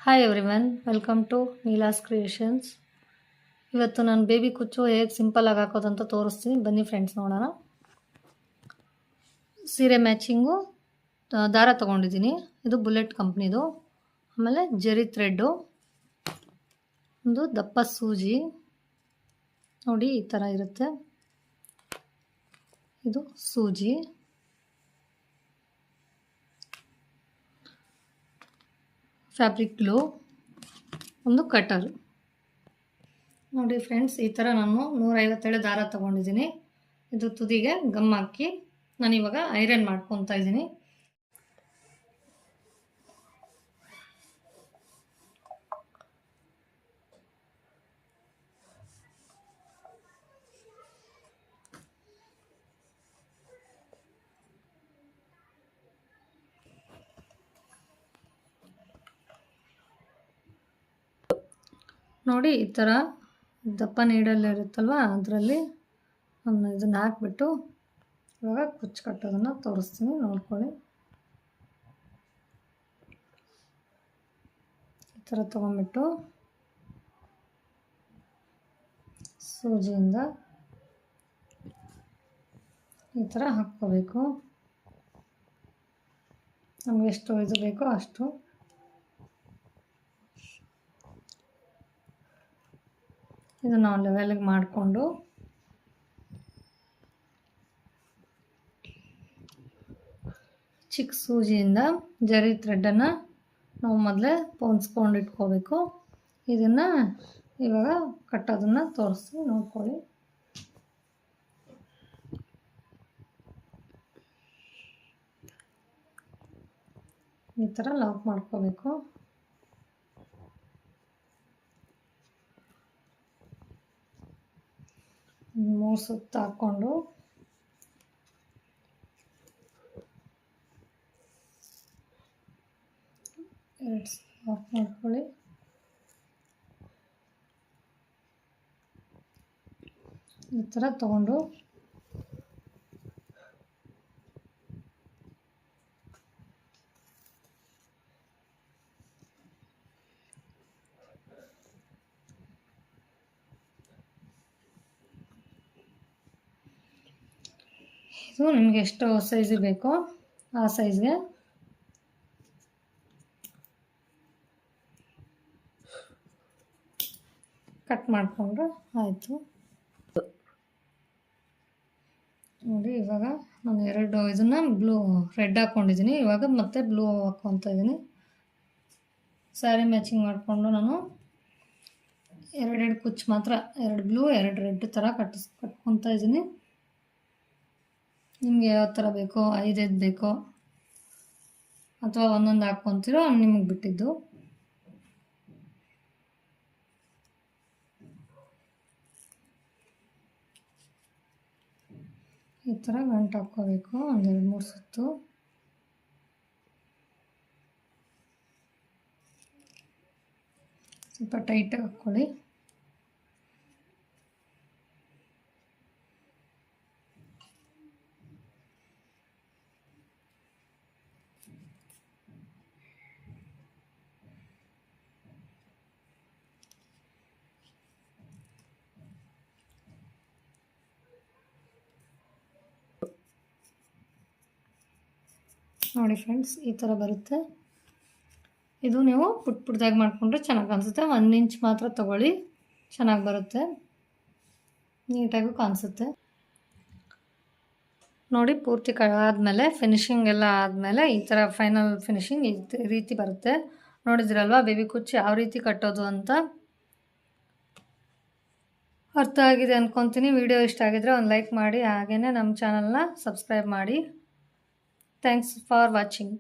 Hi everyone, welcome to Neela's creations. ಇವತ್ತು ನಾನು baby ಕುಚ್ಚು ಹೇಗೆ ಸಿಂಪಲ್ಲಾಗಿ ಹಾಕೋದಂತ ತೋರಿಸ್ತೀನಿ. ಬನ್ನಿ ಫ್ರೆಂಡ್ಸ್, ನೋಡೋಣ. ಸೀರೆ ಮ್ಯಾಚಿಂಗು ದಾರ ತೊಗೊಂಡಿದ್ದೀನಿ. ಇದು ಬುಲೆಟ್ ಕಂಪ್ನಿದು. ಆಮೇಲೆ ಜರಿ ಥ್ರೆಡ್ಡು, ಒಂದು ದಪ್ಪ ಸೂಜಿ ನೋಡಿ ಈ ಥರ ಇರುತ್ತೆ. ಇದು ಸೂಜಿ, ಫ್ಯಾಬ್ರಿಕ್ ಗ್ಲೂ, ಒಂದು ಕಟರ್. ನೋಡಿ ಫ್ರೆಂಡ್ಸ್, ಈ ಥರ ನಾನು 157 ದಾರ ತೊಗೊಂಡಿದ್ದೀನಿ. ಇದು ತುದಿಗೆ ಗಮ್ ಹಾಕಿ ನಾನಿವಾಗ ಐರನ್ ಮಾಡ್ಕೊತಾ ಇದ್ದೀನಿ. ನೋಡಿ ಈ ಥರ ದಪ್ಪ ನೀಡಲ್ಲಿ ಇರುತ್ತಲ್ವ, ಅದರಲ್ಲಿ ಇದನ್ನು ಹಾಕ್ಬಿಟ್ಟು ಇವಾಗ ಕುಚ್ಚು ಕಟ್ಟೋದನ್ನು ತೋರಿಸ್ತೀನಿ, ನೋಡ್ಕೊಳ್ಳಿ. ಈ ಥರ ತೊಗೊಂಡ್ಬಿಟ್ಟು ಸೂಜಿಯಿಂದ ಈ ಥರ ಹಾಕ್ಕೋಬೇಕು. ನಮಗೆ ಎಷ್ಟು ಇದು ಬೇಕೋ ಅಷ್ಟು. ಇದನ್ನು ನಾವು ಲೆವೆಲ್ಗೆ ಮಾಡಿಕೊಂಡು ಚಿಕ್ಕ ಸೂಜಿಯಿಂದ ಜರಿ ಥ್ರೆಡ್ಡನ್ನು ನಾವು ಮೊದಲೇ ಪೊಂದ್ಸ್ಕೊಂಡು ಇಟ್ಕೋಬೇಕು. ಇದನ್ನು ಇವಾಗ ಕಟ್ಟೋದನ್ನು ತೋರಿಸ್ತೀನಿ, ನೋಡ್ಕೊಳ್ಳಿ. ಈ ಥರ ಲಾಕ್ ಮಾಡ್ಕೋಬೇಕು. ಮೂರು ಸುತ್ತ ಹಾಕ್ಕೊಂಡು ಎರಡು ಲಾಕ್ ಮಾಡ್ಕೊಳ್ಳಿ. ಈ ಥರ ತಗೊಂಡು ಇದು ನಿಮಗೆ ಎಷ್ಟು ಸೈಜಿಗೆ ಬೇಕೋ ಆ ಸೈಜ್ಗೆ ಕಟ್ ಮಾಡಿಕೊಂಡ್ರೆ ಆಯಿತು. ನೋಡಿ, ಇವಾಗ ನಾನು ಇದನ್ನು ರೆಡ್ ಹಾಕ್ಕೊಂಡಿದ್ದೀನಿ. ಇವಾಗ ಮತ್ತೆ ಬ್ಲೂ ಹಾಕ್ಕೊತಾ ಇದ್ದೀನಿ. ಸ್ಯಾರಿ ಮ್ಯಾಚಿಂಗ್ ಮಾಡಿಕೊಂಡು ನಾನು ಎರಡೆರಡು ಕುಚ್ಚು ಮಾತ್ರ, 2 ಬ್ಲೂ 2 ರೆಡ್ ಥರ ಕಟ್ಕೊತಾ ಇದ್ದೀನಿ. ನಿಮಗೆ ಯಾವ ಥರ ಬೇಕೋ, 5 ಬೇಕೋ ಅಥವಾ ಒಂದೊಂದು ಹಾಕ್ಕೊತೀರೋ ನಿಮಗೆ ಬಿಟ್ಟಿದ್ದು. ಈ ಥರ ಗಂಟು ಹಾಕ್ಕೋಬೇಕು, 1-2-3 ಸುತ್ತು. ಸ್ವಲ್ಪ ಟೈಟಾಗಿ ಹಾಕ್ಕೊಳ್ಳಿ. ನೋಡಿ ಫ್ರೆಂಡ್ಸ್, ಈ ಥರ ಬರುತ್ತೆ. ಇದು ನೀವು ಪುಟ್ಟದಾಗಿ ಮಾಡಿಕೊಂಡ್ರೆ ಚೆನ್ನಾಗಿ ಕಾಣಿಸುತ್ತೆ. 1 ಇಂಚ್ ಮಾತ್ರ ತಗೊಳ್ಳಿ, ಚೆನ್ನಾಗಿ ಬರುತ್ತೆ, ನೀಟಾಗೂ ಕಾಣಿಸುತ್ತೆ. ನೋಡಿ, ಪೂರ್ತಿ ಆದಮೇಲೆ ಫಿನಿಶಿಂಗ್ ಎಲ್ಲ ಆದಮೇಲೆ ಈ ಥರ ಫೈನಲ್ ಫಿನಿಶಿಂಗ್ ಈ ರೀತಿ ಬರುತ್ತೆ. ನೋಡಿದ್ರಲ್ವಾ ಬೇಬಿ ಕುಚ್ಚು ಯಾವ ರೀತಿ ಕಟ್ಟೋದು ಅಂತ. ಅರ್ಥ ಆಗಿದೆ ಅಂದ್ಕೊತೀನಿ. ವಿಡಿಯೋ ಇಷ್ಟ ಆಗಿದ್ರೆ ಒಂದು ಲೈಕ್ ಮಾಡಿ, ಹಾಗೆಯೇ ನಮ್ಮ ಚಾನಲ್ನ ಸಬ್ಸ್ಕ್ರೈಬ್ ಮಾಡಿ. Thanks for watching.